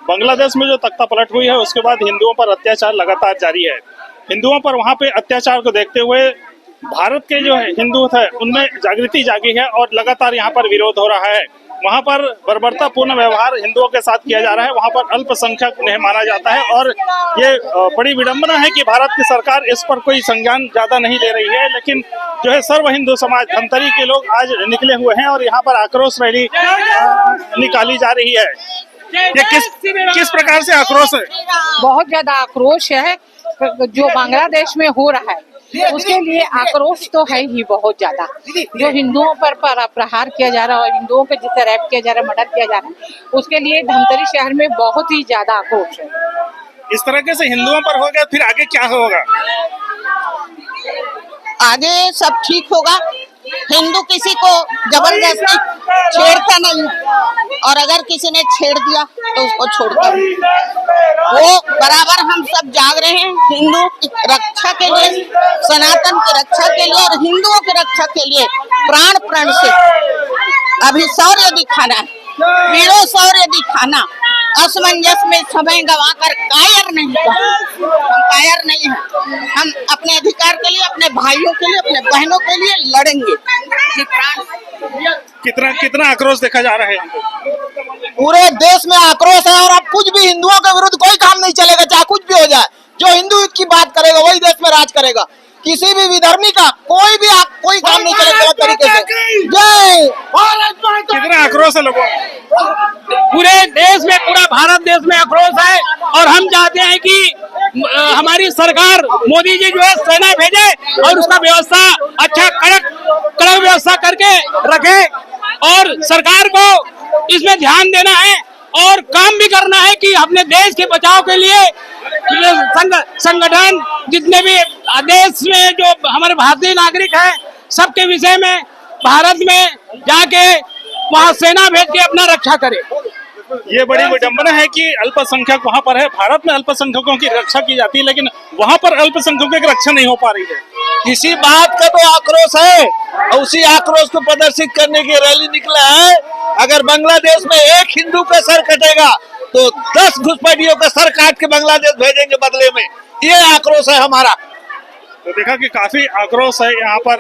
बांग्लादेश में जो तख्ता पलट हुई है उसके बाद हिंदुओं पर अत्याचार लगातार जारी है। हिंदुओं पर वहां पे अत्याचार को देखते हुए भारत के जो हिंदू थे उनमें जागृति जागी है और लगातार यहाँ पर विरोध हो रहा है। वहाँ पर बर्बरतापूर्ण व्यवहार हिंदुओं के साथ किया जा रहा है, वहाँ पर अल्पसंख्यक उन्हें माना जाता है और ये बड़ी विडंबना है कि भारत की सरकार इस पर कोई संज्ञान ज्यादा नहीं ले रही है। लेकिन जो है सर्व हिंदू समाज धमतरी के लोग आज निकले हुए हैं और यहाँ पर आक्रोश रैली निकाली जा रही है। ये किस प्रकार से आक्रोश है? बहुत ज्यादा आक्रोश है जो बांग्लादेश में हो रहा है उसके लिए आक्रोश तो है ही बहुत ज्यादा। जो हिंदुओं पर प्रहार किया जा रहा है, हिंदुओं के जिससे रैप किया जा रहा है, मर्डर किया जा रहा है, उसके लिए धमतरी शहर में बहुत ही ज्यादा आक्रोश है। इस तरीके से हिंदुओं पर हो गया, फिर आगे क्या होगा? आगे सब ठीक होगा। हिंदू किसी को जबरदस्ती छेड़ता नहीं, और अगर किसी ने छेड़ दिया तो उसको छोड़ता नहीं। वो बराबर हम सब जाग रहे हैं हिंदू की रक्षा के लिए, सनातन की रक्षा के लिए और हिंदुओं की रक्षा के लिए प्राण प्रण से अभी शौर्य दिखाना है, वीरों शौर्य दिखाना। असमंजस में समय गंवाकर कायर नहीं है, हम कायर नहीं हैं। हम अपने अधिकार के लिए, अपने भाइयों के लिए, अपने बहनों के लिए लड़ेंगे। कितना आक्रोश देखा जा रहा है? पूरे देश में आक्रोश है और अब कुछ भी हिंदुओं के विरुद्ध कोई काम नहीं चलेगा, चाहे कुछ भी हो जाए। जो हिंदू की बात करेगा वही देश में राज करेगा। किसी भी विधर्मी का कोई काम नहीं चलेगा गलत तरीके से। जय भारत। कितना आक्रोश है लोगों? पूरे देश में, पूरा भारत देश में आक्रोश है और हम चाहते हैं कि हमारी सरकार मोदी जी जो है सेना भेजे और उसका व्यवस्था अच्छा कड़क व्यवस्था करके रखे और सरकार को इसमें ध्यान देना है और काम भी करना है कि अपने देश के बचाव के लिए संगठन जितने भी देश में जो हमारे भारतीय नागरिक हैं सबके विषय में भारत में जाके वहाँ सेना भेज के अपना रक्षा करे। ये बड़ी विडंबना है कि अल्पसंख्यक वहाँ पर है। भारत में अल्पसंख्यकों की रक्षा की जाती है लेकिन वहाँ पर अल्पसंख्यकों की रक्षा नहीं हो पा रही है। इसी बात का तो आक्रोश है और उसी आक्रोश को प्रदर्शित करने की रैली निकला है। अगर बांग्लादेश में एक हिंदू का सर कटेगा तो 10 घुसपैठियों का सर काट के बांग्लादेश भेजेंगे बदले में। ये आक्रोश है हमारा। तो देखा कि काफी आक्रोश है यहाँ पर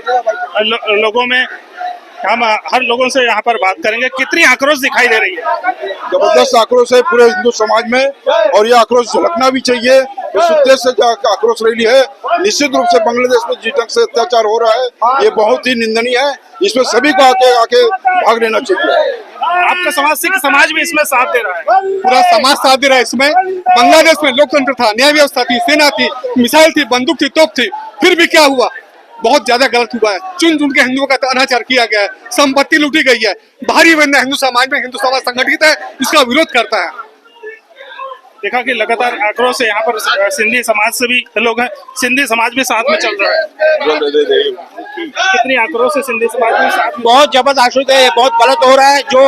लोगों में। हम हर लोगों से यहाँ पर बात करेंगे। कितनी आक्रोश दिखाई दे रही है? जबरदस्त आक्रोश है पूरे हिंदू समाज में और ये आक्रोश झलकना भी चाहिए। इस उद्देश्य से आक्रोश रैली है। निश्चित रूप से बांग्लादेश में जिस ढंग से अत्याचार हो रहा है ये बहुत ही निंदनीय है। इसमें सभी को आके भाग लेना चाहिए। आपका समाज भी इसमें साथ दे रहा है? पूरा समाज साथ दे रहा है। इसमें बांग्लादेश में लोकतंत्र था, न्याय व्यवस्था थी, सेना थी, मिसाइल थी, बंदूक थी, तोप थी, फिर भी क्या हुआ? बहुत ज्यादा गलत हुआ है। चुन के हिंदुओं का अनाचार किया गया है, संपत्ति लूटी गई है। भारी वजन हिंदू समाज में, हिंदू समाज संगठित है, इसका विरोध करता है। देखा कि लगातार आक्रोश है। यहाँ पर सिंधी समाज से भी लोग हैं, सिंधी समाज भी साथ में चल रहा है। कितनी आक्रोश है सिंधी समाज में साथ में? बहुत जबरदस्त आक्रोश है। बहुत गलत हो रहा है जो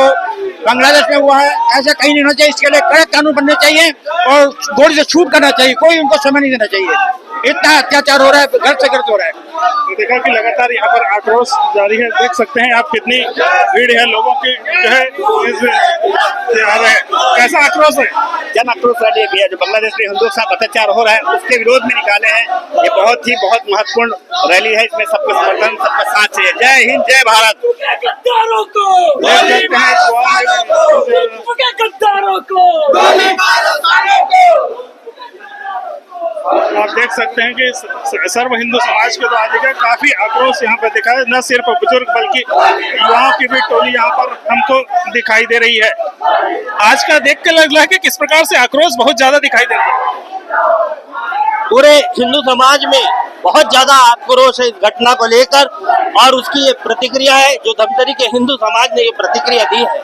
बांग्लादेश में हुआ है। ऐसा कहीं नहीं होना चाहिए। इसके लिए कड़क कानून बनने चाहिए और गोली से छूट करना चाहिए। कोई उनको समय नहीं देना चाहिए। इतना अत्याचार हो रहा है, घर से गलत हो रहा है। तो देखा कि लगातार यहाँ पर आक्रोश जारी है। देख सकते हैं आप कितनी भीड़ है लोगों की जो है आ रहे हैं। कैसा आक्रोश है? जन आक्रोश रैली भी है जो बांग्लादेश में हिंदुओं के साथ अत्याचार हो रहा है उसके विरोध में निकाले हैं। ये बहुत महत्वपूर्ण रैली है। इसमें सबका समर्थन, सबका साथ चाहिए। जय हिंद, जय भारत। आप देख सकते हैं कि सर्व हिंदू समाज के द्वारा देखा काफी आक्रोश यहाँ पर दिखा है। न सिर्फ बुजुर्ग बल्कि युवाओं की भी टोली यहाँ पर हमको दिखाई दे रही है। आज का देख के लग रहा है कि किस प्रकार से आक्रोश बहुत ज्यादा दिखाई दे रहा है। पूरे हिंदू समाज में बहुत ज्यादा आक्रोश है इस घटना को लेकर और उसकी ये प्रतिक्रिया है जो धमतरी के हिंदू समाज ने ये प्रतिक्रिया दी है।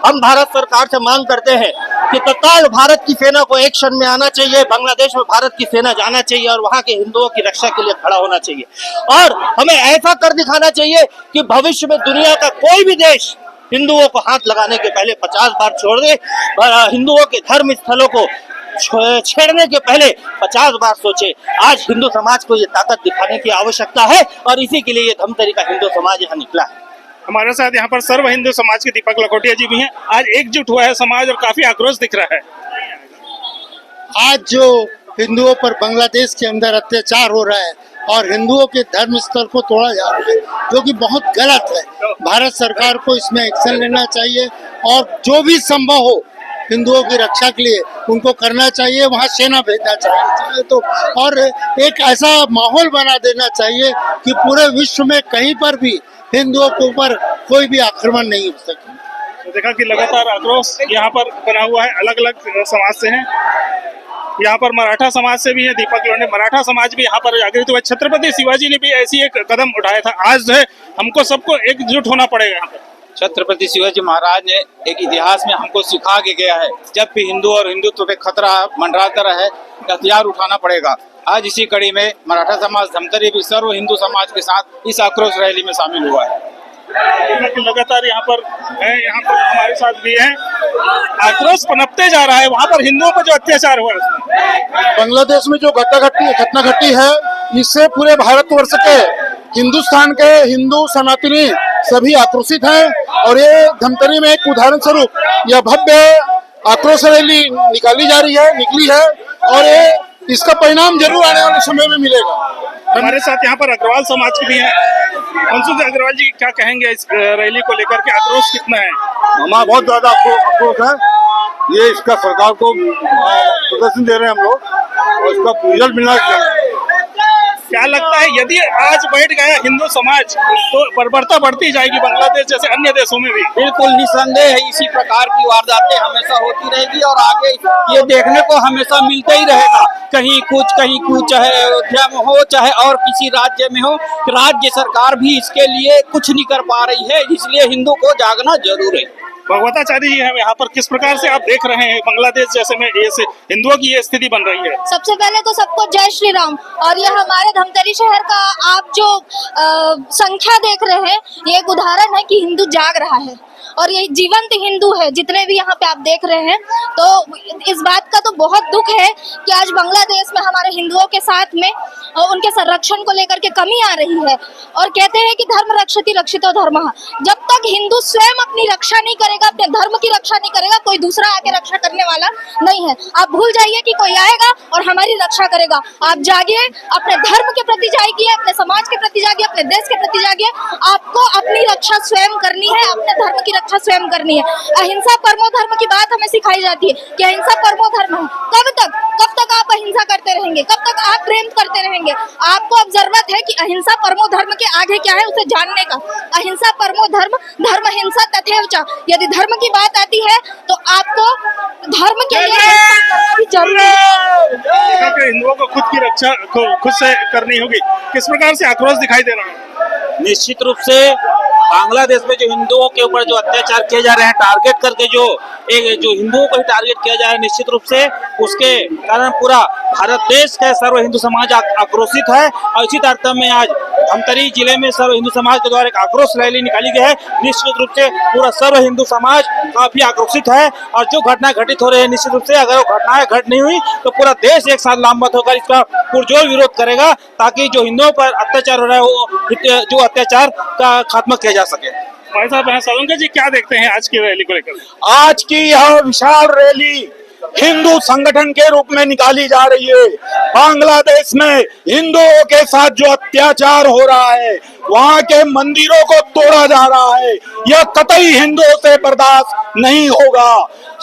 हम भारत सरकार से मांग करते हैं कि तत्काल भारत की सेना को एक्शन में आना चाहिए। बांग्लादेश में भारत की सेना जाना चाहिए और वहां के हिंदुओं की रक्षा के लिए खड़ा होना चाहिए और हमें ऐसा कर दिखाना चाहिए कि भविष्य में दुनिया का कोई भी देश हिंदुओं को हाथ लगाने के पहले 50 बार छोड़ दे। हिंदुओं के धर्म स्थलों को छेड़ने के पहले 50 बार सोचे। आज हिंदू समाज को ये ताकत दिखाने की आवश्यकता है और इसी के लिए ये धमतरी का हिंदू समाज यहाँ निकला है। हमारे साथ यहाँ पर सर्व हिंदू समाज के दीपक लखोटिया जी भी हैं। आज एकजुट हुआ है समाज और काफी आक्रोश दिख रहा है। आज जो हिंदुओं पर बांग्लादेश के अंदर अत्याचार हो रहा है और हिंदुओं के धर्म स्थल को तोड़ा जा रहा है, जो कि बहुत गलत है। भारत सरकार को इसमें एक्शन लेना चाहिए और जो भी संभव हो हिंदुओं की रक्षा के लिए उनको करना चाहिए, वहाँ सेना भेजना चाहिए तो, और एक ऐसा माहौल बना देना चाहिए कि पूरे विश्व में कहीं पर भी हिंदुओं के ऊपर कोई भी आक्रमण नहीं हो सके। तो देखा कि लगातार आक्रोश यहाँ पर बना हुआ है, अलग अलग समाज से हैं। यहाँ पर मराठा समाज से भी है, दीपक लोंढे मराठा समाज भी यहाँ पर जागृत हुआ। छत्रपति शिवाजी ने भी ऐसी एक कदम उठाया था। आज जो है हमको सबको एकजुट होना पड़ेगा। यहाँ पर छत्रपति शिवाजी महाराज ने एक इतिहास में हमको सिखा के गया है, जब भी हिंदू और हिंदुत्व पे खतरा मंडराता रहे हथियार उठाना पड़ेगा। आज इसी कड़ी में मराठा समाज धमतरी भी सर्व हिंदू समाज के साथ इस आक्रोश रैली में शामिल हुआ है। लगातार यहाँ पर हमारे साथ भी है, आक्रोश पनपते जा रहा है। वहाँ पर हिंदुओं पर जो अत्याचार हुआ है, बांग्लादेश में जो घटना घटी है, इससे पूरे भारतवर्ष के हिंदुस्तान के हिंदू सनातनी सभी आक्रोशित हैं और ये धमतरी में एक उदाहरण स्वरूप यह भव्य आक्रोश रैली निकली है और ये इसका परिणाम जरूर आने वाले समय में मिलेगा। हमारे साथ यहाँ पर अग्रवाल समाज के भी हैं। मनसुख अग्रवाल जी क्या कहेंगे इस रैली को लेकर के? आक्रोश कितना है? हमारा बहुत ज्यादा आक्रोश है। ये इसका सरकार को प्रदर्शन दे रहे हैं हम लोग और इसका रिजल्ट मिलना चाहिए। क्या लगता है यदि आज बैठ गया हिंदू समाज तो बर्बरता बढ़ती जाएगी बांग्लादेश जैसे अन्य देशों में भी? बिल्कुल निसंदेह है, इसी प्रकार की वारदातें हमेशा होती रहेगी और आगे ये देखने को हमेशा मिलता ही रहेगा। कहीं कुछ चाहे अयोध्या में हो चाहे और किसी राज्य में हो, राज्य सरकार भी इसके लिए कुछ नहीं कर पा रही है, इसलिए हिंदू को जागना जरूर है। भगवताचार्य जी हैं यहाँ पर, किस प्रकार से आप देख रहे हैं बांग्लादेश जैसे में ये हिंदुओं की ये स्थिति बन रही है? सबसे पहले तो सबको जय श्री राम। और ये हमारे धमतरी शहर का आप जो संख्या देख रहे हैं, ये एक उदाहरण है कि हिंदू जाग रहा है और ये जीवंत हिंदू है। जितने भी यहाँ पे आप देख रहे हैं, तो इस बात का तो बहुत दुख है कि आज बांग्लादेश में हमारे हिंदुओं के साथ में उनके संरक्षण को लेकर के कमी आ रही है। और कहते हैं कि धर्म रक्षति रक्षितो धर्मः। जब तक हिंदू स्वयं अपनी रक्षा नहीं करेगा, अपने धर्म की रक्षा नहीं करेगा, कोई दूसरा आके रक्षा करने वाला नहीं है। आप भूल जाइए कि कोई आएगा और हमारी रक्षा करेगा। आप जागिए, अपने धर्म के प्रति जागिए, अपने समाज के प्रति जागिए, अपने देश के प्रति जागिए। आपको अपनी रक्षा स्वयं करनी है, अपने धर्म की रक्षा स्वयं करनी है। अहिंसा परमो धर्म की बात हमें सिखाई जाती है कि अहिंसा परमो धर्म है। कब तक आप अहिंसा करते रहेंगे? कब तक आप प्रेम करते रहेंगे? आपको अब जरूरत है कि अहिंसा परमो धर्म के आगे क्या है उसे जानने का। अहिंसा परमो धर्म, धर्म हिंसा तथैव च। यदि धर्म की बात आती है तो आपको धर्म के लिए हिंसा करना भी जरूरी है। हिंदुओं को खुद की रक्षा खुद से करनी होगी। किस प्रकार से आक्रोश दिखाई दे रहा है? निश्चित रूप से बांग्लादेश में जो हिंदुओं के ऊपर जो अत्याचार किए जा रहे हैं, टारगेट करके जो हिंदुओं को ही टारगेट किया जा रहा है, निश्चित रूप से उसके कारण पूरा भारत देश का सर्व हिंदू समाज आक्रोशित है। और इसी तारतम्य में आज धमतरी जिले में सर्व हिंदू समाज के द्वारा एक आक्रोश रैली निकाली गई है। निश्चित रूप से पूरा सर्व हिंदू समाज काफी आक्रोशित है और जो घटना घटित हो रही है, निश्चित रूप से अगर वो घटनाएं घट नहीं हुई तो पूरा देश एक साथ लामबंद होकर इसका पुरजोर विरोध करेगा, ताकि जो हिंदुओं पर अत्याचार हो रहा है वो जो अत्याचार का खात्मा किया जा सके। भाई साहब सालुंके जी क्या देखते हैं आज की रैली को लेकर? आज की यह विशाल रैली हिंदू संगठन के रूप में निकाली जा रही है। बांग्लादेश में हिंदुओं के साथ जो अत्याचार हो रहा है, वहाँ के मंदिरों को तोड़ा जा रहा है, यह कतई हिंदुओं से बर्दाश्त नहीं होगा।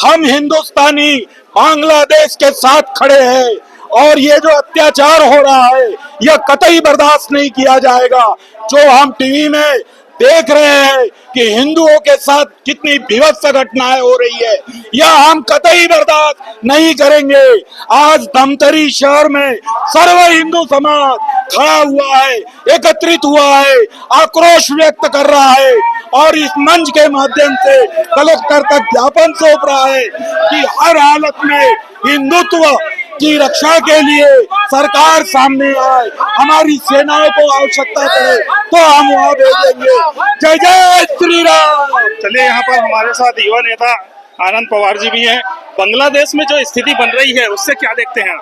हम हिंदुस्तानी बांग्लादेश के साथ खड़े हैं और ये जो अत्याचार हो रहा है यह कतई बर्दाश्त नहीं किया जाएगा। जो हम टीवी में देख रहे हैं कि हिंदुओं के साथ कितनी विभत्स घटनाएं हो रही है, यह हम कतई बर्दाश्त नहीं करेंगे। आज धमतरी शहर में सर्व हिंदू समाज खड़ा हुआ है, एकत्रित हुआ है, आक्रोश व्यक्त कर रहा है और इस मंच के माध्यम से कलेक्टर तक ज्ञापन सौंप रहा है कि हर हालत में हिंदुत्व की रक्षा के लिए सरकार सामने आए। हमारी सेनाओं को आवश्यकता पड़े तो हम वहाँ भेजेंगे। जय जय श्री राम। चलिए यहाँ पर हमारे साथ युवा नेता आनंद पवार जी भी हैं। बांग्लादेश में जो स्थिति बन रही है उससे क्या देखते हैं?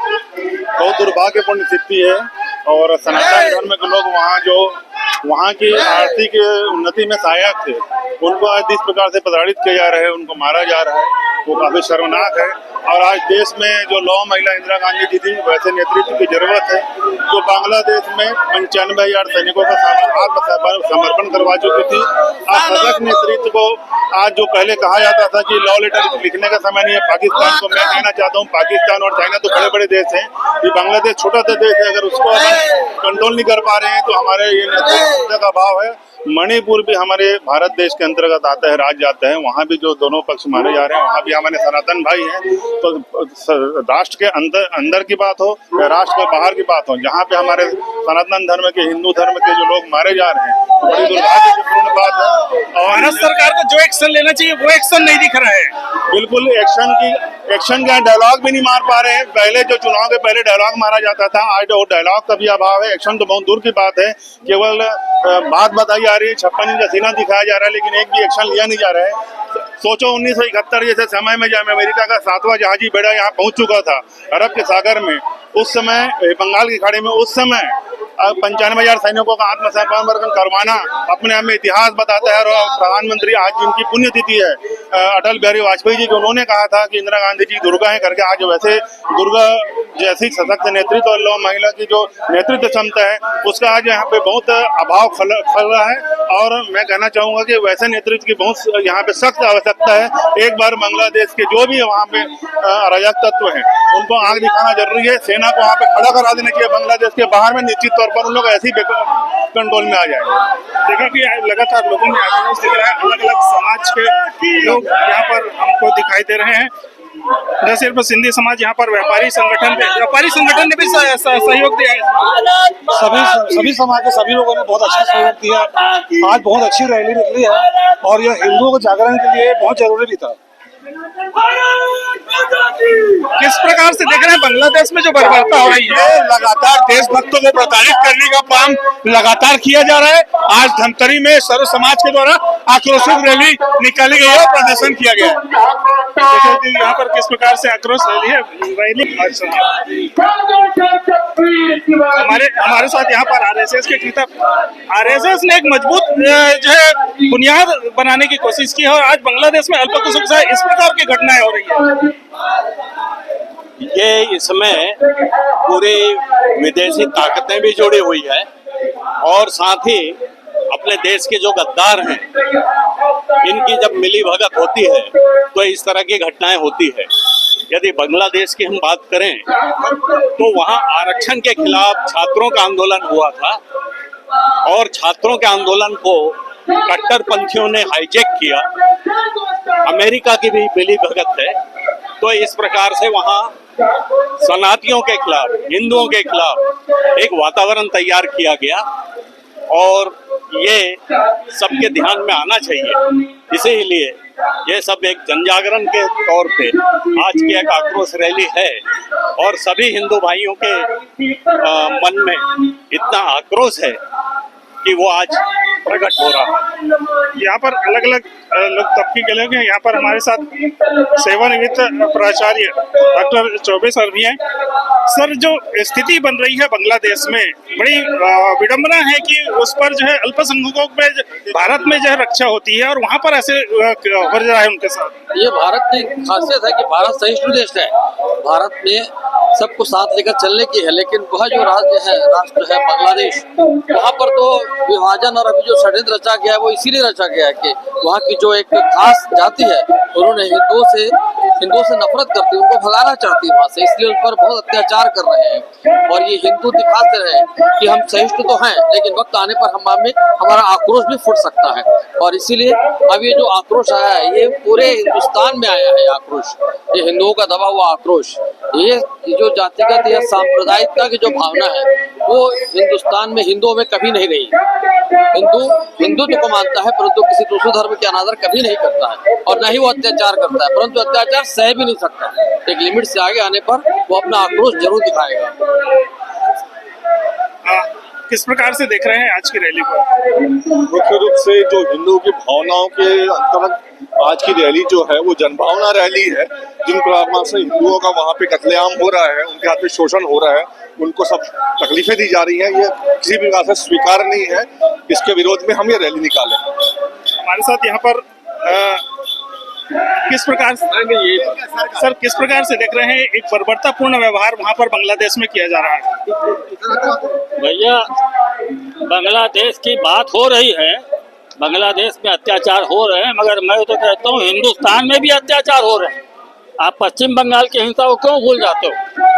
बहुत दुर्भाग्यपूर्ण स्थिति है और सनातन धर्म के लोग वहाँ जो वहाँ की आर्थिक उन्नति में सहायक थे, उनको आज जिस प्रकार से प्रताड़ित किया जा रहा है, उनको मारा जा रहा है, वो काफी शर्मनाक है। और आज देश में जो लौह महिला इंदिरा गांधी जी थी, वैसे नेतृत्व की जरूरत है जो बांग्लादेश में 95,000 सैनिकों का आत्मसमर्पण करवा चुकी थी। आज सशक्त नेतृत्व को आज जो पहले कहा जाता था कि लॉ लेटर लिखने का समय नहीं है पाकिस्तान को, मैं कहना चाहता हूँ पाकिस्तान और चाइना तो बड़े बड़े देश हैं, ये बांग्लादेश छोटा सा देश है, अगर उसको कंट्रोल नहीं कर पा रहे हैं तो हमारे ये नेतृत्व का अभाव है। मणिपुर भी हमारे भारत देश के अंतर्गत आता है, राज्य आता है, वहाँ भी जो दोनों पक्ष मारे जा रहे हैं, वहाँ भी हमारे सनातन भाई हैं। तो राष्ट्र के अंदर की बात हो या राष्ट्र के बाहर की बात हो, जहाँ पे हमारे सनातन धर्म के, हिंदू धर्म के जो लोग मारे जा रहे हैं, तो बड़ी दुर्भाग्यपूर्ण बात है। और भारत सरकार को जो एक्शन लेना चाहिए वो एक्शन नहीं दिख रहा है। बिल्कुल एक्शन का डायलॉग भी नहीं मार पा रहे हैं। पहले जो चुनाव के पहले डायलॉग मारा जाता था, आज वो डायलॉग का भी अभाव है। एक्शन तो बहुत दूर की बात है, केवल बात बताई जा रही है, 56 इंच का सीना दिखाया जा रहा है, लेकिन एक भी एक्शन लिया नहीं जा रहा है। सोचो 1971 जैसे समय में जब अमेरिका का 7वां जहाजी बेड़ा यहाँ पहुंच चुका था अरब के सागर में, उस समय बंगाल की खाड़ी में, उस समय 95,000 सैनिकों का आत्मसमर्पण करवाना अपने आप में इतिहास बताता है। और प्रधानमंत्री आज जिनकी पुण्यतिथि है अटल बिहारी वाजपेयी जी, उन्होंने कहा था कि इंदिरा गांधी जी दुर्गा है करके, आज वैसे दुर्गा जैसी सशक्त नेतृत्व और लौह महिला की जो नेतृत्व क्षमता है उसका आज यहाँ पे बहुत अभाव खल रहा है। और मैं कहना चाहूंगा कि वैसे नेतृत्व की बहुत यहाँ पे सख्त आवश्यकता है। एक बार बांग्लादेश के जो भी वहाँ पे अराजक तत्व हैं उनको आग दिखाना जरूरी है, सेना को वहाँ पे खड़ा करा देना चाहिए। बांग्लादेश के बाहर में निश्चित तौर पर उन लोग ऐसे ही कंट्रोल में आ जाएंगे। देखा कि लगातार लोगों में आक्रोश दिख रहा है, अलग अलग समाज के लोग यहाँ पर हमको दिखाई दे रहे हैं। न सिर्फ सिंधी समाज, यहाँ पर व्यापारी संगठन ने भी सहयोग दिया है। सभी समाज के सभी लोगों ने बहुत अच्छा सहयोग दिया। आज बहुत अच्छी रैली निकली है और यह हिंदुओं के जागरण के लिए बहुत जरूरी भी था। किस प्रकार से देख रहे हैं बांग्लादेश में जो बर्बरता हो रही है? लगातार देशभक्तों को प्रताड़ित करने का काम लगातार किया जा रहा है। आज धमतरी में सर्व समाज के द्वारा आक्रोशित रैली निकाली गई है और प्रदर्शन किया गया है। देखिए यहाँ पर किस प्रकार से आक्रोश रैली हमारे साथ यहाँ पर आरएसएस के आरएसएस ने एक मजबूत जो है बुनियाद बनाने की कोशिश की है और आज बांग्लादेश में अल्पसंख्यक से इस प्रकार की घटनाएं हो रही है। ये इसमें पूरी विदेशी ताकतें भी जुड़ी हुई है और साथ ही अपने देश के जो गद्दार हैं इनकी जब मिली भगत होती है तो इस तरह की घटनाएं होती है। यदि बांग्लादेश की हम बात करें तो वहाँ आरक्षण के खिलाफ छात्रों का आंदोलन हुआ था और छात्रों के आंदोलन को कट्टरपंथियों ने हाईजैक किया। अमेरिका की भी मिली भगत है। तो इस प्रकार से वहाँ सनातियों के खिलाफ, हिंदुओं के खिलाफ एक वातावरण तैयार किया गया और ये सबके ध्यान में आना चाहिए। इसीलिए ये सब एक जनजागरण के तौर पे आज की एक आक्रोश रैली है और सभी हिंदू भाइयों के मन में इतना आक्रोश है कि वो आज प्रकट हो रहा है। यहाँ पर अलग अलग लोग तबके के लोग हैं। यहाँ पर हमारे साथ सेवानिवृत्त प्राचार्य डॉक्टर चौबे सर भी हैं। सर, जो स्थिति बन रही है बांग्लादेश में, बड़ी विडंबना है कि उस पर जो है अल्पसंख्यकों पे भारत में जो है रक्षा होती है और वहाँ पर ऐसे हो रहा है उनके साथ। ये भारत की खासियत है कि भारत सहिष्णु देश है। भारत में सबको साथ लेकर चलने की है, लेकिन वह जो राष्ट्र है बांग्लादेश, वहाँ पर तो विभाजन और अभी जो षड्यंत्र रचा गया है वो इसीलिए रचा गया है कि वहाँ की जो एक खास जाति है उन्होंने हिंदुओं से नफरत करती है, उनको भगाना चाहती है वहाँ से, इसलिए उन पर बहुत अत्याचार कर रहे हैं। और ये हिंदू दिखाते रहे कि हम सहिष्णु तो हैं, लेकिन वक्त आने पर हमारा आक्रोश भी फूट सकता है। और इसीलिए अब ये जो आक्रोश आया है ये पूरे हिंदुस्तान में आया है। आक्रोश ये हिंदुओं का दबा हुआ आक्रोश, ये जो जातिगत या सांप्रदायिकता की जो भावना है वो हिंदुस्तान में हिंदुओं में कभी नहीं रही। हिंदुत्व को मानता है परंतु किसी दूसरे धर्म के अनादर कभी नहीं करता है और न ही वो अत्याचार करता है, परंतु अत्याचार सह भी नहीं सकता। एक लिमिट से आगे आने पर वो अपना आक्रोश जरूर दिखाएगा। किस प्रकार से देख रहे हैं आज की रैली को? मुख्य रूप से जो हिंदुओं की भावनाओं के अंतर्गत आज की रैली जो है वो जनभावना रैली है जिन प्रकार से हिंदुओं का वहाँ पे कत्लेआम हो रहा है, उनके हाथ में शोषण हो रहा है, उनको सब तकलीफें दी जा रही हैं, ये किसी भी प्रकार से स्वीकार नहीं है। इसके विरोध में हम ये रैली निकाले। हमारे साथ यहाँ पर किस प्रकार से सर किस प्रकार से देख रहे हैं एक बर्बरतापूर्ण व्यवहार वहाँ पर बांग्लादेश में किया जा रहा है? भैया, बांग्लादेश की बात हो रही है, बांग्लादेश में अत्याचार हो रहे हैं, मगर मैं तो कहता हूँ हिंदुस्तान में भी अत्याचार हो रहे हैं। आप पश्चिम बंगाल की हिंसा को क्यों भूल जाते हो?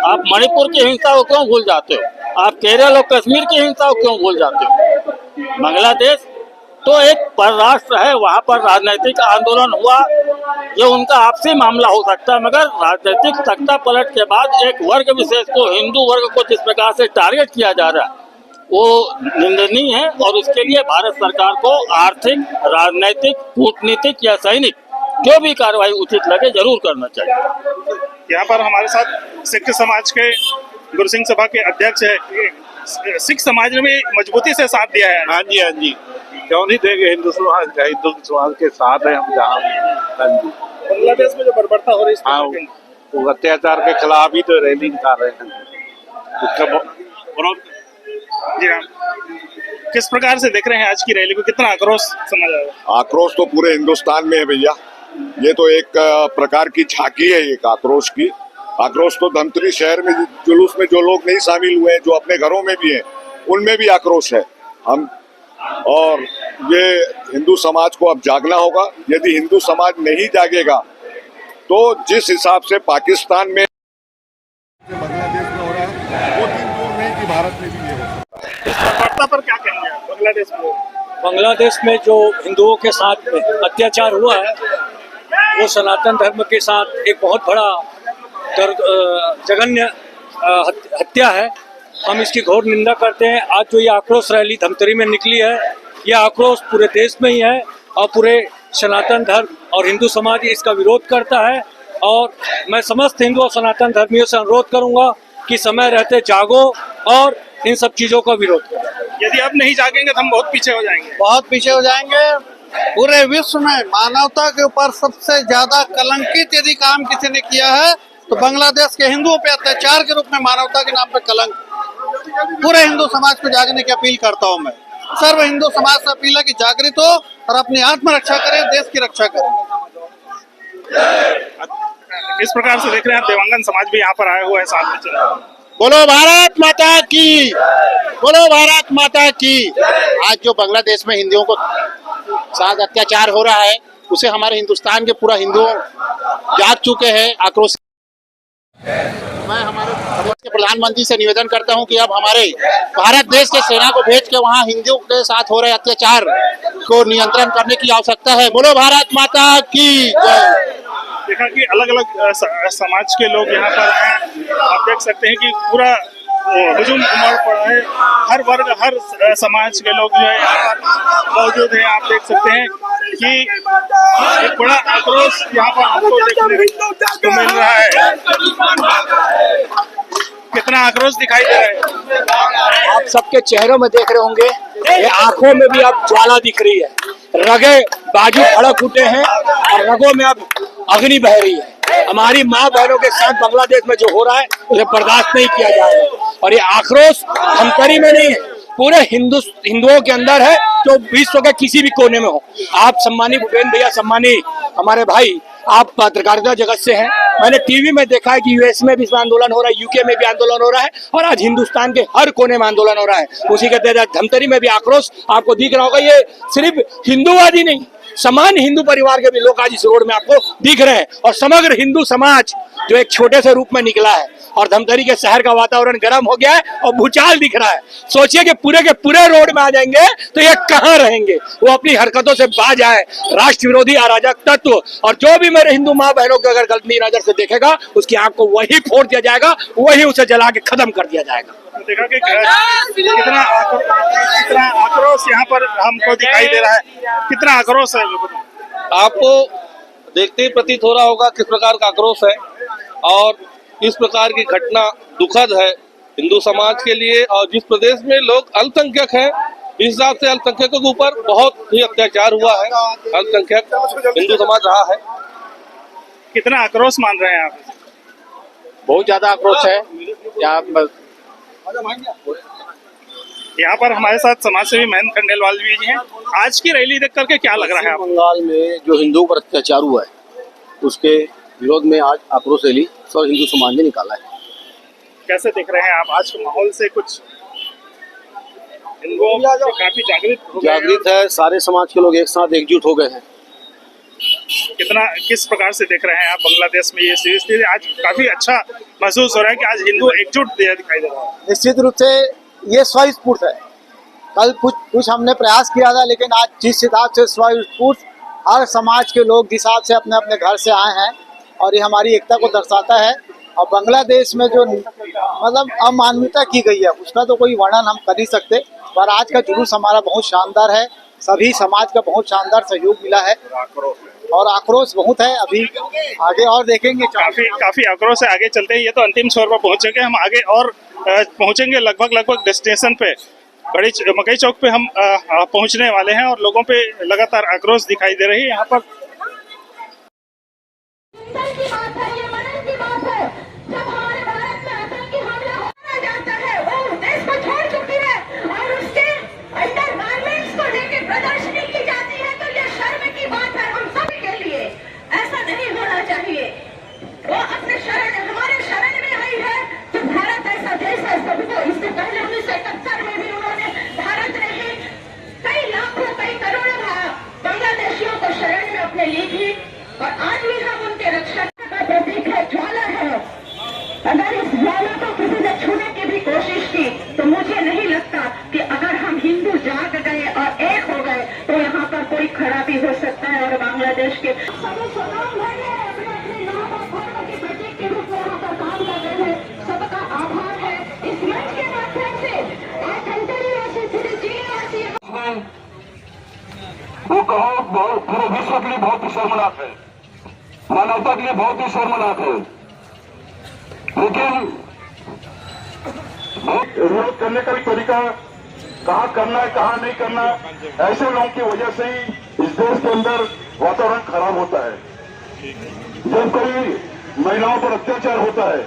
आप मणिपुर की हिंसा को क्यों भूल जाते हो? आप केरल और कश्मीर की हिंसा को क्यों भूल जाते हो? बांग्लादेश तो एक परराष्ट्र है, वहाँ पर राजनीतिक आंदोलन हुआ, ये उनका आपसी मामला हो सकता है, मगर राजनीतिक तख्ता पलट के बाद एक वर्ग विशेष को, हिंदू वर्ग को जिस प्रकार से टारगेट किया जा रहा है वो निंदनीय है, और उसके लिए भारत सरकार को आर्थिक, राजनीतिक, कूटनीतिक या सैनिक जो भी कार्रवाई उचित लगे जरूर करना चाहिए। यहाँ पर हमारे साथ सिख समाज के गुरसिंह सभा के अध्यक्ष है। सिख समाज ने भी मजबूती से साथ दिया है। हाँ जी, हाँ जी, क्यों नहीं देंगे? हिंदू समाज के साथ है हम। जहाँ बांग्लादेश में जो बर्बरता हो रही है, वो अत्याचार के खिलाफ ही तो रैली निकाल रहे हैं। उसका जी हाँ, किस प्रकार से देख रहे हैं आज की रैली को? कितना आक्रोश समझ आया? आक्रोश तो पूरे हिंदुस्तान में है भैया। ये तो एक प्रकार की झांकी है एक आक्रोश की। आक्रोश तो धमतरी शहर में जुलूस में जो लोग नहीं शामिल हुए, जो अपने घरों में भी हैं, उनमें भी आक्रोश है। हम और ये हिंदू समाज को अब जागना होगा। यदि हिंदू समाज नहीं जागेगा तो जिस हिसाब से पाकिस्तान में, बांग्लादेश में हो रहा है, वो दिन दूर नहीं कि भारत में भी ये हो सकता है। इस बर्बरता पर क्या कहेंगे बांग्लादेश में? बांग्लादेश में जो हिंदुओं के साथ में अत्याचार हुआ है, वो सनातन धर्म के साथ एक बहुत बड़ा जघन्य हत्या है। हम इसकी घोर निंदा करते हैं। आज जो ये आक्रोश रैली धमतरी में निकली है, यह आक्रोश पूरे देश में ही है और पूरे सनातन धर्म और हिंदू समाज इसका विरोध करता है। और मैं समस्त हिंदू और सनातन धर्मियों से अनुरोध करूंगा कि समय रहते जागो और इन सब चीजों का विरोध करें। यदि अब नहीं जागेंगे तो हम बहुत पीछे हो जाएंगे। बहुत पीछे हो जाएंगे। पूरे विश्व में मानवता के ऊपर सबसे ज्यादा कलंकित यदि काम किसी ने किया है तो बांग्लादेश के हिंदुओं पे अत्याचार के रूप में मानवता के नाम पे कलंक। पूरे हिंदू समाज को जागने की अपील करता हूँ मैं। सर्व हिंदू समाज से अपील है कि जागृत हो और अपनी आत्मरक्षा करें, देश की रक्षा करें। इस प्रकार से देख रहे हैं देवांगन समाज भी यहाँ पर आए हुए हैं साथ में चल। बोलो भारत माता की, बोलो भारत माता की। आज जो बांग्लादेश में हिंदुओं को साथ अत्याचार हो रहा है, उसे हमारे हिंदुस्तान के पूरा हिंदुओं जाग चुके हैं। आक्रोश मैं हमारे देश के प्रधानमंत्री से निवेदन करता हूं कि अब हमारे भारत देश के सेना को भेज के वहां हिंदुओं के साथ हो रहे अत्याचार को नियंत्रण करने की आवश्यकता है। बोलो भारत माता की जय। देखा कि अलग अलग समाज के लोग यहाँ पर हैं। आप देख सकते हैं कि पूरा हुजूम उमड़ पड़ा है। हर वर्ग, हर समाज के लोग जो है यहाँ पर मौजूद हैं। आप देख सकते हैं कि एक बड़ा आक्रोश यहाँ पर हमको देखने को मिल रहा है। कितना आक्रोश दिखाई दे रहा है। आप सबके चेहरों में देख रहे होंगे, ये आंखों में भी अब ज्वाला दिख रही है, रगे बाजू खड़क उठे हैं और रगों में अब अग्नि बह रही है। हमारी माँ बहनों के साथ बांग्लादेश में जो हो रहा है उसे बर्दाश्त नहीं किया जाएगा। और ये आक्रोश धमतरी में नहीं है, पूरे हिंदुओं के अंदर है, जो विश्व के किसी भी कोने में हो। आप सम्मानी भूपेंद्र भैया, सम्मानी हमारे भाई, आप पत्रकारिता जगत से हैं। मैंने टीवी में देखा है कि यूएस में भी इसमें आंदोलन हो रहा है, यूके में भी आंदोलन हो रहा है और आज हिंदुस्तान के हर कोने में आंदोलन हो रहा है। उसी के तहत धमतरी में भी आक्रोश आपको दिख रहा होगा। ये सिर्फ हिंदूवादी नहीं, समान हिंदू परिवार के भी लोग आज इस रोड में आपको दिख रहे हैं और समग्र हिंदू समाज जो एक छोटे से रूप में निकला है और धमतरी के शहर का वातावरण गर्म हो गया है और भूचाल दिख रहा है। सोचिए कि पूरे के पूरे रोड में आ जाएंगे तो ये कहाँ रहेंगे? वो अपनी हरकतों से बाज आए राष्ट्र विरोधी अराजक तत्व, और जो भी मेरे हिंदू माँ बहनों को अगर गलती नजर से देखेगा उसकी आंख को वही फोड़ दिया जाएगा, वही उसे जला के खत्म कर दिया जाएगा। देखा कि कितना आक्रोश यहाँ पर हमको दिखाई दे रहा है। कितना आक्रोश है आपको देखते ही प्रतीत हो रहा होगा किस प्रकार का आक्रोश है। और इस प्रकार की घटना दुखद है हिंदू समाज के लिए। और जिस प्रदेश में लोग अल्पसंख्यक हैं, इस हिसाब से अल्पसंख्यकों के ऊपर बहुत ही अत्याचार हुआ है। अल्पसंख्यक हिंदू समाज रहा है। कितना आक्रोश मान रहे हैं आप? बहुत ज्यादा आक्रोश है यहाँ पर हमारे साथ समाज सेवी महेंद्र खंडेलवाल भी हैं। आज की रैली देख करके क्या लग रहा है आपको? बंगाल में जो हिंदुओं पर अत्याचार हुआ है उसके विरोध में आज आक्रोश रैली सब हिंदू समाज ने निकाला है। कैसे देख रहे हैं आप आज के माहौल से? कुछ हिंदुओं काफी जागृत है, सारे समाज के लोग एक साथ एकजुट हो गए हैं। कितना किस प्रकार से देख रहे हैं आप बांग्लादेश में ये स्थिति? आज काफी अच्छा महसूस हो रहा है कि आज हिंदू एकजुट दिखाई दे रहा है। निश्चित रूप से ये स्वस्फूर्त है। कल कुछ हमने प्रयास किया था, लेकिन आज जिस हिसाब से स्वस्फूर्त हर समाज के लोग जिस हिसाब से अपने अपने घर से आए हैं और ये हमारी एकता को दर्शाता है। और बांग्लादेश में जो मतलब अमानवीयता की गई है उसका तो कोई वर्णन हम कर नहीं सकते, पर आज का जुलूस हमारा बहुत शानदार है। सभी समाज का बहुत शानदार सहयोग मिला है और आक्रोश बहुत है। अभी आगे और देखेंगे, काफी आक्रोश है। आगे चलते हैं, ये तो अंतिम छोर पर पहुंचेंगे हम। आगे और पहुंचेंगे लगभग डेस्टिनेशन पे, बड़ी मकई चौक पे हम पहुंचने वाले हैं और लोगों पे लगातार आक्रोश दिखाई दे रही है यहाँ पर। और आज भी हम उनके रक्षा का प्रतीक है, ज्वाला है। अगर इस ज्वाला को किसी ने छूने की भी कोशिश की तो मुझे नहीं लगता कि अगर हम हिंदू जाग गए और एक हो गए तो यहाँ पर कोई खराबी हो सकता है। और बांग्लादेश के सभी सलाम भाई अपने नाम और धर्म के प्रतीक के रूप में यहाँ पर काम कर रहे हैं, सबका आभार है। इस मंच के माध्यम से वो कहो पूरे विश्व के लिए बहुत ही शर्मनाक है, मानवता के लिए बहुत ही शर्मनाक है। लेकिन विरोध करने का भी तरीका कहाँ करना है कहाँ नहीं करना, ऐसे लोगों की वजह से ही इस देश के अंदर वातावरण खराब होता है। जब कोई महिलाओं पर अत्याचार होता है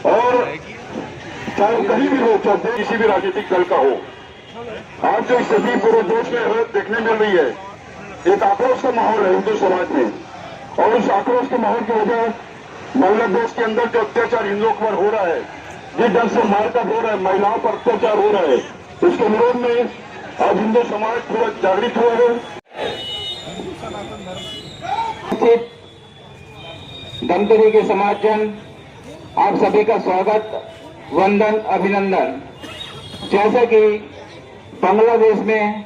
और चाहे कहीं भी हो, चाहे किसी भी राजनीतिक दल का हो, आज जो स्थिति पूरे देश में देखने मिल रही है, एक आक्रोश का माहौल है हिंदू समाज में। और उस आक्रोश के माहौल की वजह बांग्लादेश के अंदर जो अत्याचार हिंदुओं पर हो रहा है, जिस ढंग से मारकाट हो रहा है, महिलाओं पर अत्याचार हो रहा है, उसके विरोध में आज हिंदू समाज पूरा जागृत हुआ है। धमतरी के समाजजन, आप सभी का स्वागत, वंदन, अभिनंदन। जैसा कि बांग्लादेश में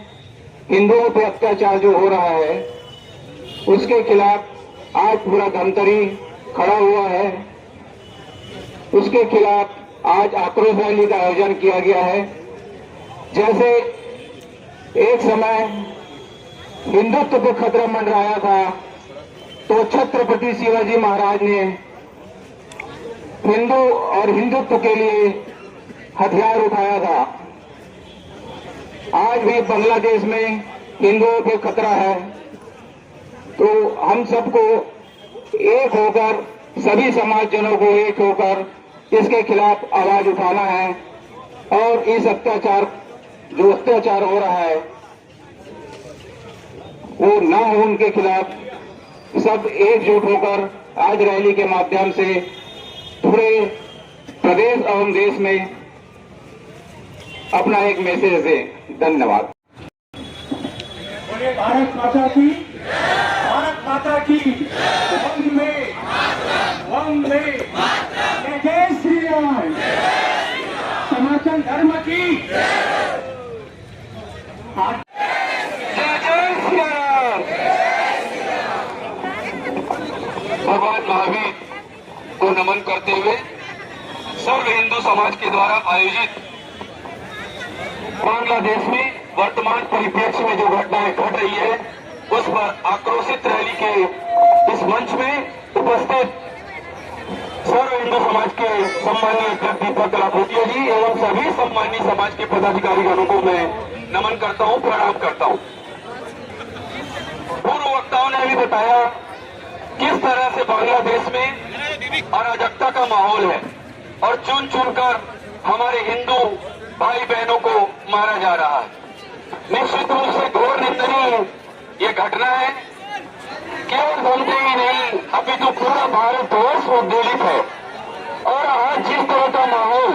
हिंदुओं पर अत्याचार जो हो रहा है उसके खिलाफ आज पूरा धमतरी खड़ा हुआ है। उसके खिलाफ आज आक्रोश रैली का आयोजन किया गया है। जैसे एक समय हिंदुत्व को खतरा मंडराया था तो छत्रपति शिवाजी महाराज ने हिंदू और हिंदुत्व के लिए हथियार उठाया था। आज भी बांग्लादेश में हिंदुओं पे खतरा है, तो हम सबको एक होकर, सभी समाजजनों को एक होकर इसके खिलाफ आवाज उठाना है। और इस जो अत्याचार हो रहा है वो ना हो, उनके खिलाफ सब एकजुट होकर आज रैली के माध्यम से पूरे प्रदेश एवं देश में अपना एक मैसेज दें। धन्यवाद। भारत माता की, भारत माता की वंदे वंदे, जय श्री राम। सनातन धर्म की भगवान महावीर को नमन करते हुए सर्व हिंदू समाज के द्वारा आयोजित बांग्लादेश में वर्तमान परिप्रेक्ष्य में जो घटनाएं घट रही है उस पर आक्रोशित रैली के इस मंच में उपस्थित सर्व हिंदू समाज के सम्मानीय अध्यक्ष दीपक कलापोतिया जी एवं सभी सम्मानीय समाज के पदाधिकारीगणों को मैं नमन करता हूं, प्रणाम करता हूं। पूर्व वक्ताओं ने भी बताया किस तरह से बांग्लादेश में अराजकता का माहौल है और चुन चुनकर हमारे हिंदू भाई बहनों को मारा जा रहा है। निश्चित रूप से घोर निंदनीय ये घटना है। केवल धमतरी ही नहीं, अभी तो पूरा भारतवर्ष उद्वेलित है। और आज जिस तरह का माहौल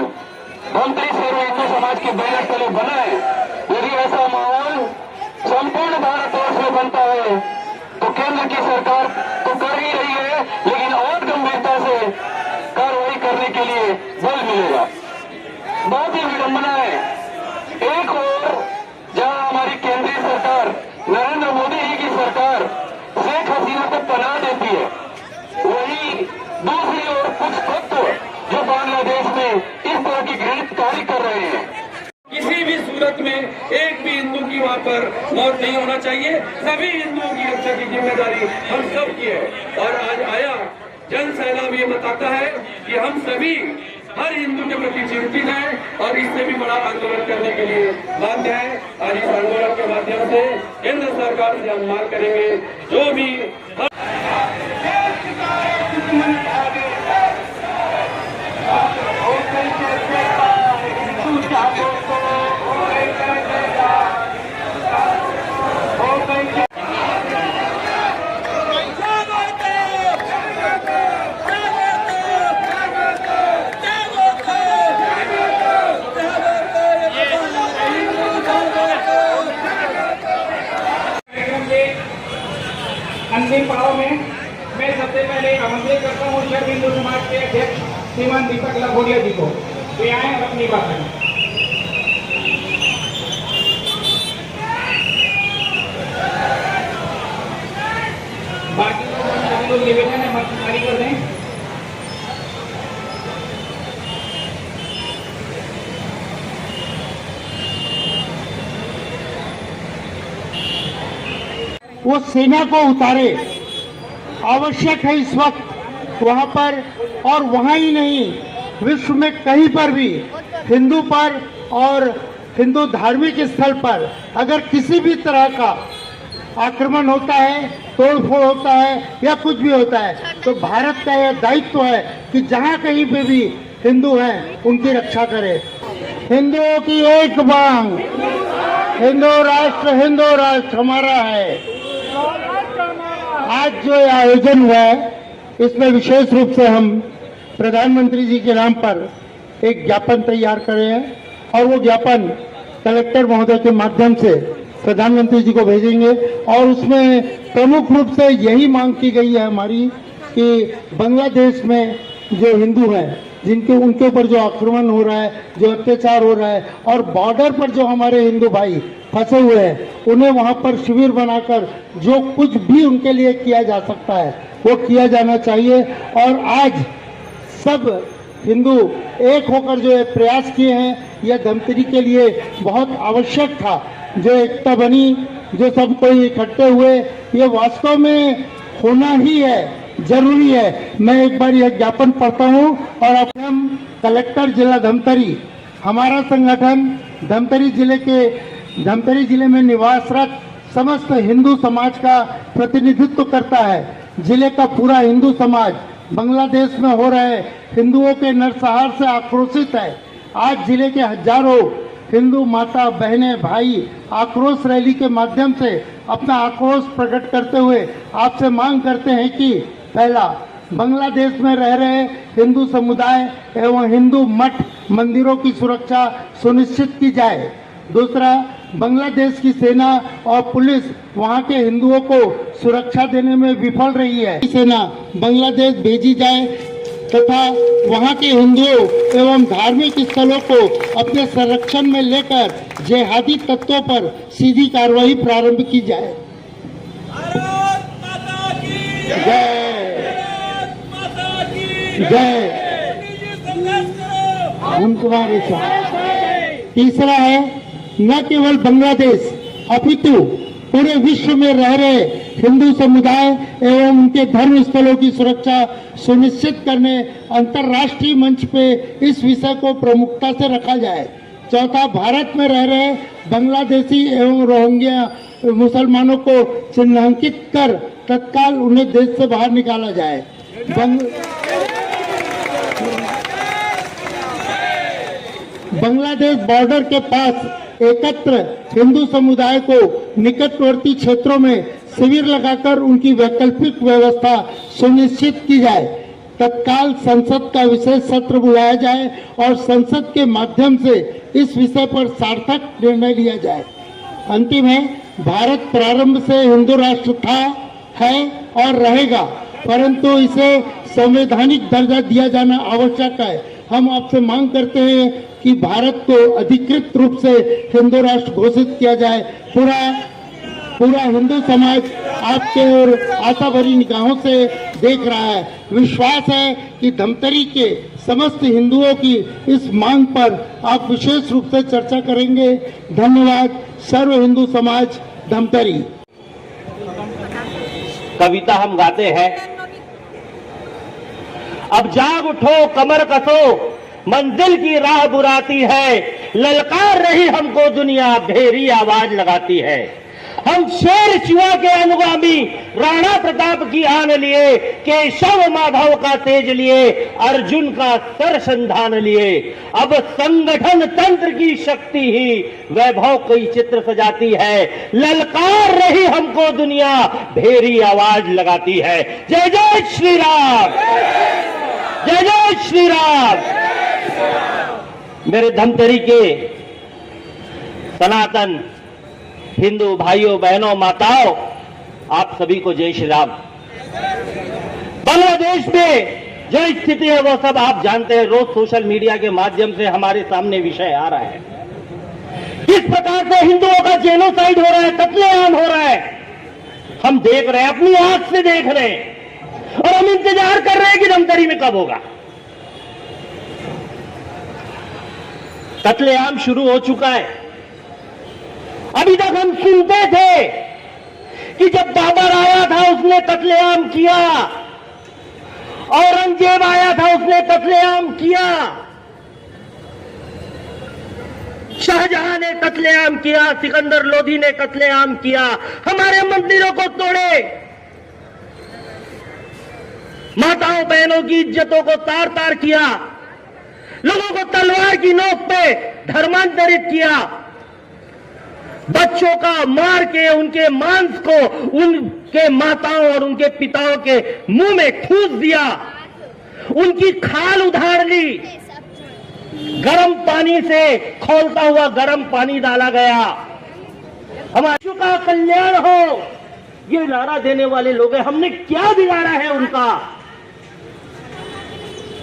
धमतरी सर्व हिंदू समाज के बैनर तले बना है, यदि ऐसा माहौल संपूर्ण भारतवर्ष में बनता है तो केंद्र की सरकार तो कर ही रही है, लेकिन और गंभीरता से कार्रवाई करने के लिए बल मिलेगा। बहुत ही विडंबना है, एक ओर जहां हमारी केंद्रीय सरकार नरेंद्र मोदी जी की सरकार शेख हसीना को पनाह देती है, वहीं दूसरी ओर कुछ तत्व जो बांग्लादेश में इस तरह की घृणित कार्य कर रहे हैं। किसी भी सूरत में एक भी हिंदू की वहाँ पर मौत नहीं होना चाहिए। सभी हिंदुओं की रक्षा की जिम्मेदारी हम सब की है। और आज आया जन सैलाब ये बताता है कि हम सभी हर हिंदू के प्रति चिंतित हैं और इससे भी बड़ा आंदोलन करने के लिए बाध्य है। आज इस आंदोलन के माध्यम से केंद्र सरकार से हम मांग करेंगे जो भी अंतिम पड़ाव में मैं सबसे पहले आमंत्रित करता हूँ सर्व हिंदू समाज के अध्यक्ष श्रीमान दीपक लखोटिया जी को, वे आए और अपनी बात करें। बाकी लोग निवेदन है मत जारी कर दें। वो सेना को उतारे, आवश्यक है इस वक्त वहां पर। और वहां ही नहीं, विश्व में कहीं पर भी हिंदू पर और हिंदू धार्मिक स्थल पर अगर किसी भी तरह का आक्रमण होता है, तोड़फोड़ होता है या कुछ भी होता है, तो भारत का यह दायित्व है कि जहां कहीं पे भी हिंदू हैं उनकी रक्षा करे। हिंदुओं की एक मांग, हिंदू राष्ट्र हमारा है। आज जो आयोजन हुआ है, इसमें विशेष रूप से हम प्रधानमंत्री जी के नाम पर एक ज्ञापन तैयार करे हैं और वो ज्ञापन कलेक्टर महोदय के माध्यम से प्रधानमंत्री जी को भेजेंगे। और उसमें प्रमुख रूप से यही मांग की गई है हमारी कि बांग्लादेश में जो हिंदू हैं, उनके ऊपर जो आक्रमण हो रहा है, जो अत्याचार हो रहा है, और बॉर्डर पर जो हमारे हिंदू भाई फंसे हुए हैं, उन्हें वहां पर शिविर बनाकर जो कुछ भी उनके लिए किया जा सकता है वो किया जाना चाहिए। और आज सब हिंदू एक होकर जो प्रयास किए हैं, यह धमतरी के लिए बहुत आवश्यक था। जो एकता बनी, जो सब कोई इकट्ठे हुए, ये वास्तव में होना ही है, जरूरी है। मैं एक बार यह ज्ञापन पढ़ता हूँ और अब हम कलेक्टर जिला धमतरी, हमारा संगठन धमतरी जिले में निवासरत समस्त हिंदू समाज का प्रतिनिधित्व करता है। जिले का पूरा हिंदू समाज बांग्लादेश में हो रहे हिंदुओं के नरसंहार से आक्रोशित है। आज जिले के हजारों हिंदू माता बहनें भाई आक्रोश रैली के माध्यम से अपना आक्रोश प्रकट करते हुए आपसे मांग करते हैं कि पहला, बांग्लादेश में रह रहे हिंदू समुदाय एवं हिंदू मठ मंदिरों की सुरक्षा सुनिश्चित की जाए। दूसरा, बांग्लादेश की सेना और पुलिस वहां के हिंदुओं को सुरक्षा देने में विफल रही है। सेना बांग्लादेश भेजी जाए तथा वहां के हिंदुओं एवं धार्मिक स्थलों को अपने संरक्षण में लेकर जिहादी तत्वों पर सीधी कार्रवाई प्रारंभ की जाए। जय कुमार। तीसरा है, न केवल बांग्लादेश अपितु पूरे विश्व में रह रहे हिंदू समुदाय एवं उनके धर्म स्थलों की सुरक्षा सुनिश्चित करने अंतर्राष्ट्रीय मंच पे इस विषय को प्रमुखता से रखा जाए। चौथा, भारत में रह रहे बांग्लादेशी एवं रोहिंग्या मुसलमानों को चिन्हांकित कर तत्काल उन्हें देश से बाहर निकाला जाए। बांग्लादेश बॉर्डर के पास एकत्र हिंदू समुदाय को निकटवर्ती क्षेत्रों में शिविर लगाकर उनकी वैकल्पिक व्यवस्था सुनिश्चित की जाए। तत्काल संसद का विशेष सत्र बुलाया जाए और संसद के माध्यम से इस विषय पर सार्थक निर्णय लिया जाए। अंतिम है, भारत प्रारंभ से हिंदू राष्ट्र था, है और रहेगा, परंतु इसे संवैधानिक दर्जा दिया जाना आवश्यक है। हम आपसे मांग करते हैं कि भारत को अधिकृत रूप से हिंदू राष्ट्र घोषित किया जाए। पूरा हिंदू समाज आपके और आशा भरी निगाहों से देख रहा है। विश्वास है कि धमतरी के समस्त हिंदुओं की इस मांग पर आप विशेष रूप से चर्चा करेंगे। धन्यवाद। सर्व हिंदू समाज, धमतरी। कविता हम गाते हैं, अब जाग उठो कमर कसो मंजिल की राह बुराती है, ललकार रही हमको दुनिया भेरी आवाज लगाती है। हम शेर शिवा के अनुगामी राणा प्रताप की आन लिए, केशव माधव का तेज लिए, अर्जुन का सर संधान लिए। अब संगठन तंत्र की शक्ति ही वैभव कई चित्र सजाती है, ललकार रही हमको दुनिया भेरी आवाज लगाती है। जय जय श्री राम, जय जय श्री राम। मेरे धमतरी के सनातन हिंदू भाइयों बहनों माताओं, आप सभी को जय श्री राम। बांग्लादेश में जो स्थिति है वो सब आप जानते हैं। रोज सोशल मीडिया के माध्यम से हमारे सामने विषय आ रहा है, किस प्रकार से हिंदुओं का जेनोसाइड हो रहा है, कत्लेआम हो रहा है। हम देख रहे हैं, अपनी आंख से देख रहे हैं, और हम इंतजार कर रहे हैं कि धमतरी में कब होगा। कत्लेआम शुरू हो चुका है। अभी तक हम सुनते थे कि जब बाबर आया था उसने कत्लेआम किया, औरंगजेब आया था उसने कत्लेआम किया, शाहजहां ने कत्लेआम किया, सिकंदर लोधी ने कत्लेआम किया, हमारे मंदिरों को तोड़े, माताओं बहनों की इज्जतों को तार तार किया, लोगों को तलवार की नोक पे धर्मांतरित किया, बच्चों का मार के उनके मांस को उनके माताओं और उनके पिताओं के मुंह में ठूस दिया, उनकी खाल उधार ली, गर्म पानी से खौलता हुआ गर्म पानी डाला गया। हमारे का कल्याण हो, ये नारा देने वाले लोग हैं। हमने क्या बिगाड़ा है उनका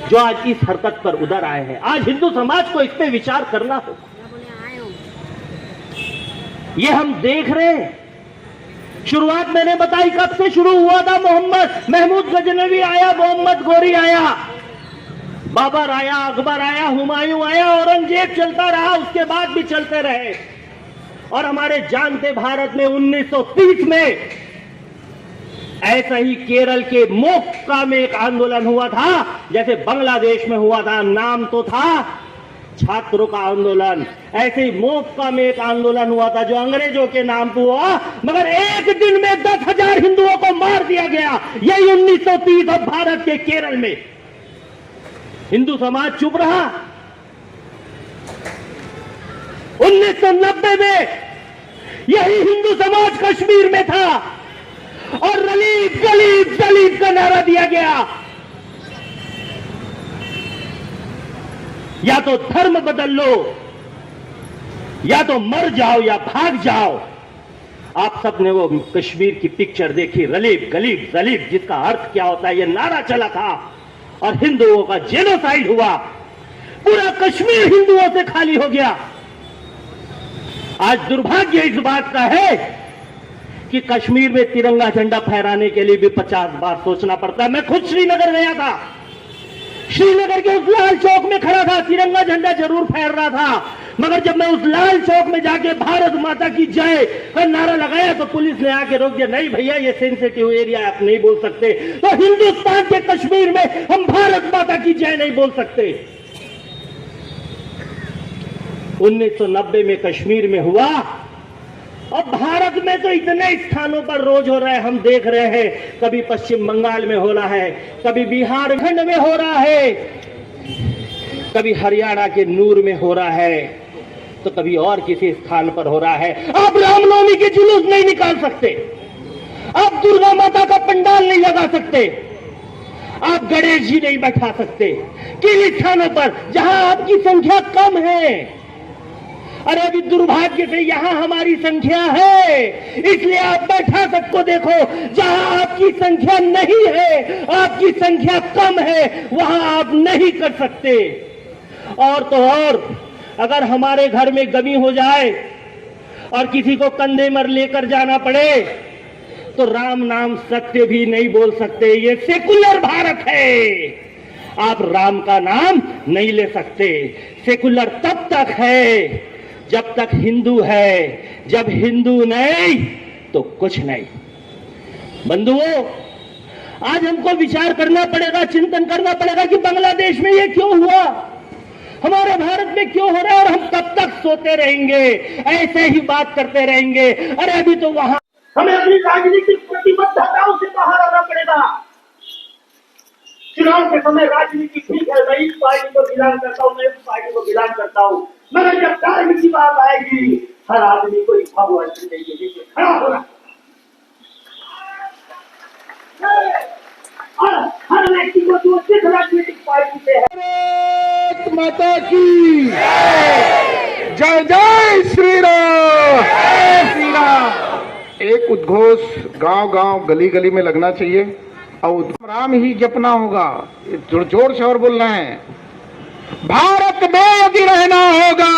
जो आज इस हरकत पर उतर आए हैं। आज हिंदू समाज को इस पे विचार करना होगा। ये हम देख रहे हैं। शुरुआत मैंने बताई कब से शुरू हुआ था। महमूद गजनवी आया, मोहम्मद गोरी आया, बाबर आया, अकबर आया, हुमायूं आया, औरंगजेब चलता रहा, उसके बाद भी चलते रहे। और हमारे जानते भारत में 1930 में ऐसा ही केरल के मोक्का में एक आंदोलन हुआ था, जैसे बांग्लादेश में हुआ था। नाम तो था छात्रों का आंदोलन, ऐसे ही मोक्का में एक आंदोलन हुआ था जो अंग्रेजों के नाम पर हुआ, मगर एक दिन में 10,000 हिंदुओं को मार दिया गया। यही 1930 और भारत के केरल में। हिंदू समाज चुप रहा। 1990 में यही हिंदू समाज कश्मीर में था और दलित दलित दलित का नारा दिया गया। या तो धर्म बदल लो, या तो मर जाओ या भाग जाओ। आप सबने वो कश्मीर की पिक्चर देखी, रलीब गलीब जलीब, जिसका अर्थ क्या होता है। ये नारा चला था और हिंदुओं का जेनोसाइड हुआ। पूरा कश्मीर हिंदुओं से खाली हो गया। आज दुर्भाग्य इस बात का है कि कश्मीर में तिरंगा झंडा फहराने के लिए भी 50 बार सोचना पड़ता है। मैं खुद श्रीनगर गया था, श्रीनगर के उस लाल चौक में खड़ा था, तिरंगा झंडा जरूर फहर रहा था, मगर जब मैं उस लाल चौक में जाके भारत माता की जय का नारा लगाया तो पुलिस ने आके रोक दिया। नहीं भैया, ये सेंसिटिव एरिया, आप नहीं बोल सकते। तो हिंदुस्तान के कश्मीर में हम भारत माता की जय नहीं बोल सकते। 1990 में कश्मीर में हुआ। अब भारत में तो इतने स्थानों पर रोज हो रहा है, हम देख रहे हैं। कभी पश्चिम बंगाल में हो रहा है, कभी बिहार खंड में हो रहा है, कभी हरियाणा के नूर में हो रहा है, तो कभी और किसी स्थान पर हो रहा है। आप रामनवमी के जुलूस नहीं निकाल सकते, आप दुर्गा माता का पंडाल नहीं लगा सकते, आप गणेश जी नहीं बैठा सकते किन स्थानों पर जहां आपकी संख्या कम है। अरे अभी दुर्भाग्य से यहां हमारी संख्या है, इसलिए आप बैठा सबको देखो। जहां आपकी संख्या नहीं है, आपकी संख्या कम है, वहां आप नहीं कर सकते। और तो और अगर हमारे घर में गमी हो जाए और किसी को कंधे पर लेकर जाना पड़े तो राम नाम सत्य भी नहीं बोल सकते। ये सेकुलर भारत है, आप राम का नाम नहीं ले सकते। सेकुलर तब तक है जब तक हिंदू है, जब हिंदू नहीं तो कुछ नहीं। बंधुओं, आज हमको विचार करना पड़ेगा, चिंतन करना पड़ेगा कि बांग्लादेश में ये क्यों हुआ, हमारे भारत में क्यों हो रहा है, और हम कब तक सोते रहेंगे, ऐसे ही बात करते रहेंगे। अरे अभी तो वहां हमें अपनी राजनीतिक प्रतिबद्धताओं से बाहर आना पड़ेगा। चुनाव के समय राजनीति ठीक है, मैं इस पार्टी को बिलोंग करता हूँ, मैं इस पार्टी को बिलोंग करता हूँ, मगर जब कार्य की बात आएगी हर आदमी को इच्छा हुआ खड़ा होना, और हर व्यक्ति को जो जिस राजनीतिक पार्टी से है। भारत माता की जय, जय श्री राम, जय श्री राम। एक उद्घोष गांव गांव गली गली में लगना चाहिए और राम ही जपना होगा, जोर जोर से और बोलना है। भारत में यदि रहना होगा,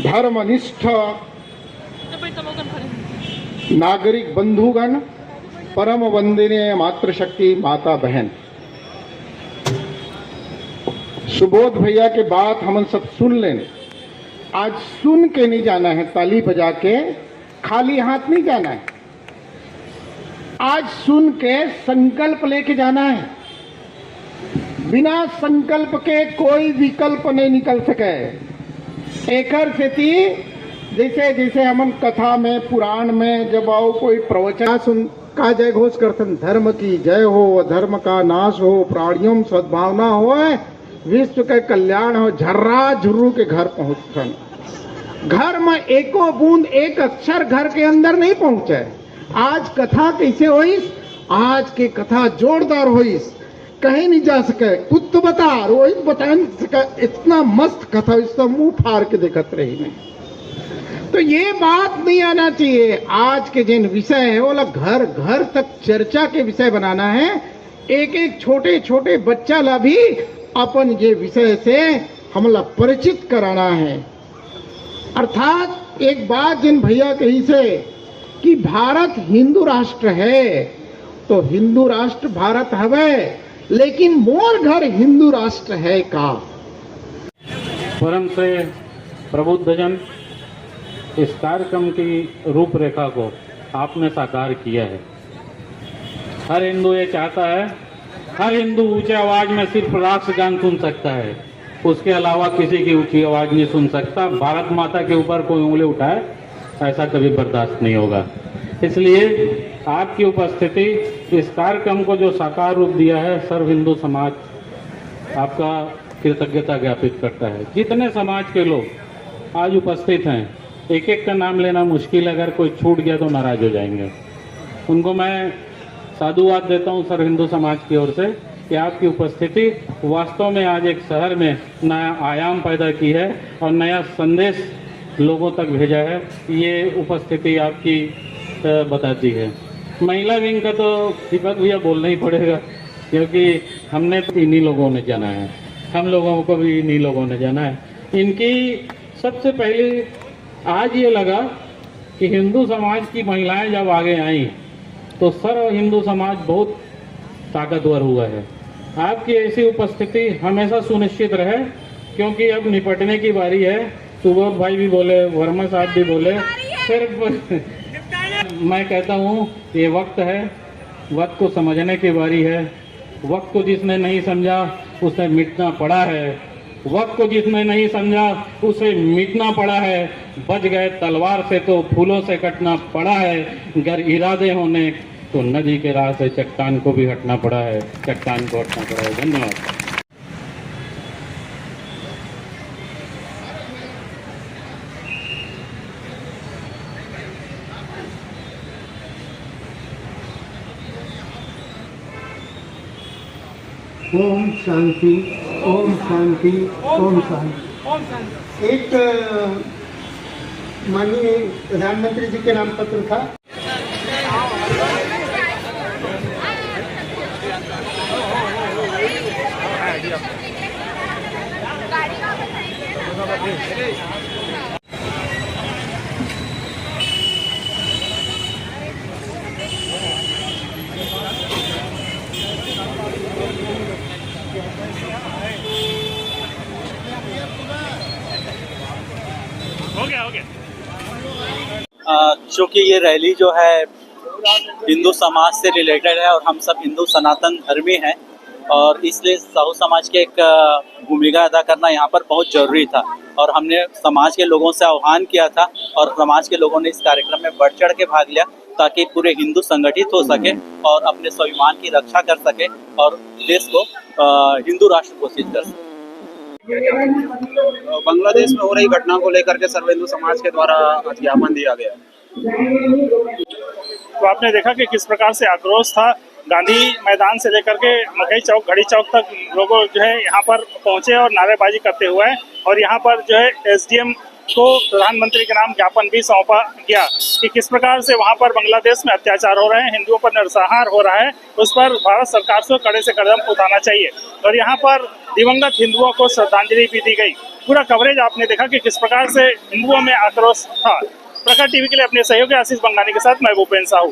धर्मनिष्ठ नागरिक बंधुगण, परम वंदनीय मातृशक्ति माता बहन, सुबोध भैया के बात हम सब सुन लें। आज सुन के नहीं जाना है, ताली बजा के खाली हाथ नहीं जाना है। आज सुन के संकल्प लेके जाना है। बिना संकल्प के कोई विकल्प नहीं निकल सके। एकर से जैसे जैसे हम कथा में पुराण में जब आओ कोई प्रवचन सुन का जय घोष करते, धर्म की जय हो, धर्म का नाश हो, प्राणियों में सद्भावना हो, विश्व के कल्याण हो, झर्रा झुर्रू के घर पहुंचन। घर में एको बूंद एक अक्षर घर के अंदर नहीं पहुंचे। आज कथा कैसे होइस, आज के कथा जोरदार होइस, कहीं नहीं जा सके। कुछ तो बता रोहित बता नहीं सका, इतना मस्त कथा, इसका मुंह फाड़ के देखत रही नहीं। तो ये बात नहीं आना चाहिए। आज के जिन विषय है वो घर घर तक चर्चा के विषय बनाना है। एक एक छोटे छोटे बच्चा ला भी अपन ये विषय से हमला परिचित कराना है। अर्थात एक बात जिन भैया कही से कि भारत हिंदू राष्ट्र है, तो हिंदू राष्ट्र भारत हवे, लेकिन मोर घर हिंदू राष्ट्र है का। परम से प्रबुद्धजन, इस कार्यक्रम की रूपरेखा को आपने साकार किया है। हर हिंदू ये चाहता है, हर हिंदू ऊंचे आवाज में सिर्फ राष्ट्रगान सुन सकता है, उसके अलावा किसी की ऊंची आवाज नहीं सुन सकता। भारत माता के ऊपर कोई उंगली उठाए ऐसा कभी बर्दाश्त नहीं होगा। इसलिए आपकी उपस्थिति, इस कार्यक्रम को जो साकार रूप दिया है, सर्व हिंदू समाज आपका कृतज्ञता ज्ञापित करता है। जितने समाज के लोग आज उपस्थित हैं, एक एक का नाम लेना मुश्किल, अगर कोई छूट गया तो नाराज हो जाएंगे। उनको मैं साधुवाद देता हूं सर्व हिंदू समाज की ओर से कि आपकी उपस्थिति वास्तव में आज एक शहर में नया आयाम पैदा की है और नया संदेश लोगों तक भेजा है। ये उपस्थिति आपकी बताती है। महिला विंग का तो दीपक भैया बोलना ही पड़ेगा, क्योंकि हमने तो इन्हीं लोगों ने जाना है, हम लोगों को भी इन्हीं लोगों ने जाना है। इनकी सबसे पहले आज ये लगा कि हिंदू समाज की महिलाएं जब आगे आई तो सर्व हिंदू समाज बहुत ताकतवर हुआ है। आपकी ऐसी उपस्थिति हमेशा सुनिश्चित रहे, क्योंकि अब निपटने की बारी है। सुबोध भाई भी बोले, वर्मा साहब भी बोले, सिर्फ मैं कहता हूँ ये वक्त है, वक्त को समझने की बारी है। वक्त को जिसने नहीं समझा उसे मिटना पड़ा है, वक्त को जिसने नहीं समझा उसे मिटना पड़ा है। बच गए तलवार से तो फूलों से कटना पड़ा है, अगर इरादे होने तो नदी के राह से चट्टान को भी हटना पड़ा है, चट्टान को हटना पड़ा है। धन्यवाद। ओम शांति, ओम शांति, ओम शांति। एक माननीय प्रधानमंत्री जी के नाम पत्र था। हो गया। चूँकि ये रैली जो है हिंदू समाज से रिलेटेड है और हम सब हिंदू सनातन धर्मी हैं और इसलिए साहू समाज के एक भूमिका अदा करना यहाँ पर बहुत ज़रूरी था और हमने समाज के लोगों से आह्वान किया था और समाज के लोगों ने इस कार्यक्रम में बढ़ चढ़ के भाग लिया ताकि पूरे हिंदू संगठित हो सके और अपने स्वाभिमान की रक्षा कर सके और देश को हिंदू राष्ट्र घोषित कर सके। बांग्लादेश में हो रही घटना को लेकर के सर्व हिंदू समाज के द्वारा ज्ञापन दिया गया। तो आपने देखा कि किस प्रकार से आक्रोश था। गांधी मैदान से लेकर के मकई चौक, घड़ी चौक तक लोगों जो है यहाँ पर पहुंचे और नारेबाजी करते हुए और यहाँ पर जो है एसडीएम को प्रधानमंत्री के नाम ज्ञापन भी सौंपा गया कि किस प्रकार से वहाँ पर बांग्लादेश में अत्याचार हो रहे हैं, हिंदुओं पर नरसंहार हो रहा है, उस पर भारत सरकार से कड़े से कदम उठाना चाहिए। और यहाँ पर दिवंगत हिंदुओं को श्रद्धांजलि भी दी गई। पूरा कवरेज आपने देखा कि किस प्रकार से हिंदुओं में आक्रोश था। प्रखर टीवी के लिए अपने सहयोगी आशीष बंगानी के साथ मैं भूपेन साहू।